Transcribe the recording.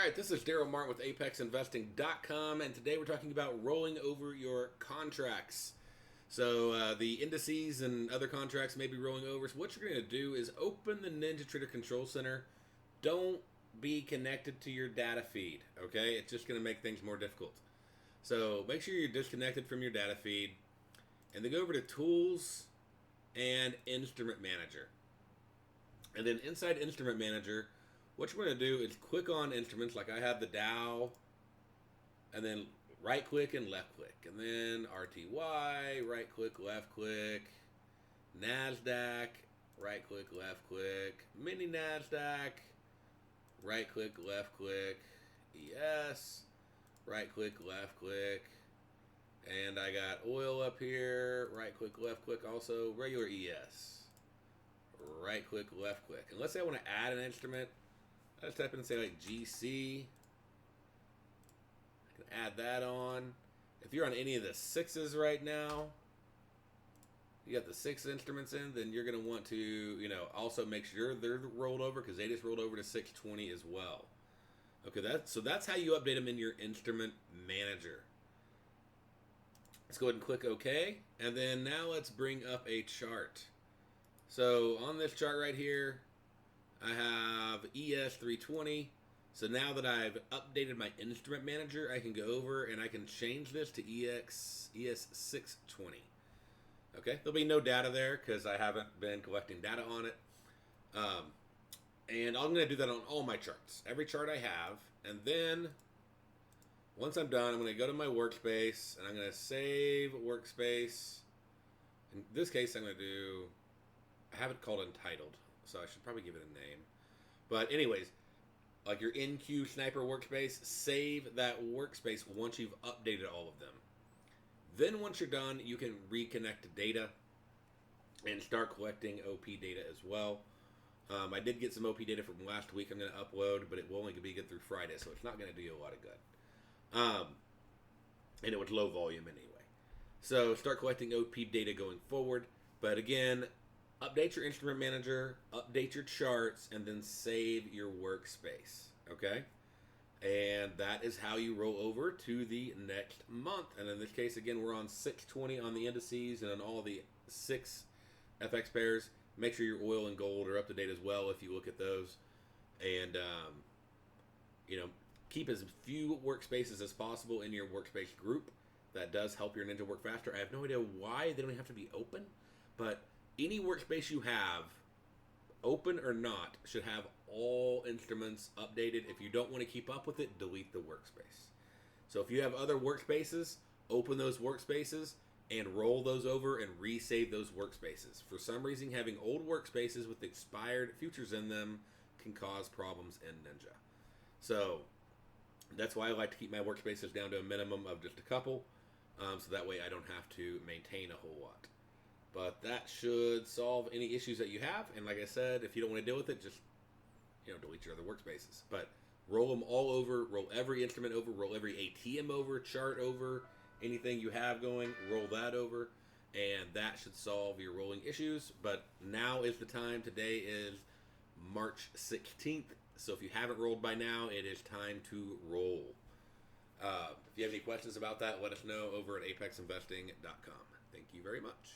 right, this is Daryl Martin with ApexInvesting.com, and today we're talking about rolling over your contracts. So the indices and other contracts may be rolling over. So what you're going to do is open the NinjaTrader Control Center. Don't be connected to your data feed, okay? It's just going to make things more difficult. So make sure you're disconnected from your data feed, and then go over to Tools and Instrument Manager. And then inside Instrument Manager, what you're going to do is click on instruments, like I have the Dow, and then right click and left click, and then RTY, right click, left click, NASDAQ, right click, left click, mini NASDAQ, right click, left click, ES, right click, left click, and I got oil up here, right click, left click, also regular ES, right click, left click. And let's say I want to add an instrument. I just type in and say like GC. I can add that on. If you're on any of the 6s right now, you got the 6 instruments in, then you're going to want to, also make sure they're rolled over, because they just rolled over to 620 as well. Okay, so that's how you update them in your instrument manager. Let's go ahead and click OK, and then now let's bring up a chart. So on this chart right here, I have ES 320. So now that I've updated my instrument manager, I can go over and I can change this to ES 620. Okay, there'll be no data there because I haven't been collecting data on it. And I'm going to do that on all my charts, every chart I have. And then once I'm done, I'm going to go to my workspace and I'm going to save workspace. In this case, I'm going to do, I have it called Entitled, so I should probably give it a name. But anyways, like your NQ Sniper workspace, save that workspace once you've updated all of them. Then once you're done, you can reconnect to data and start collecting OP data as well. I did get some OP data from last week I'm going to upload, but it will only be good through Friday, so it's not going to do you a lot of good. And it was low volume anyway. So start collecting OP data going forward. But again, update your instrument manager, update your charts, and then save your workspace, okay? And that is how you roll over to the next month. And in this case, again, we're on 620 on the indices and on all the 6 FX pairs. Make sure your oil and gold are up to date as well if you look at those. And, keep as few workspaces as possible in your workspace group. That does help your Ninja work faster. I have no idea why they don't have to be open, but any workspace you have, open or not, should have all instruments updated. If you don't want to keep up with it, delete the workspace. So if you have other workspaces, open those workspaces and roll those over and resave those workspaces. For some reason, having old workspaces with expired futures in them can cause problems in Ninja. So that's why I like to keep my workspaces down to a minimum of just a couple, so that way I don't have to maintain a whole lot. But that should solve any issues that you have. And like I said, if you don't want to deal with it, just delete your other workspaces. But roll them all over, roll every instrument over, roll every ATM over, chart over, anything you have going, roll that over. And that should solve your rolling issues. But now is the time. Today is March 16th. So if you haven't rolled by now, it is time to roll. If you have any questions about that, let us know over at ApexInvesting.com. Thank you very much.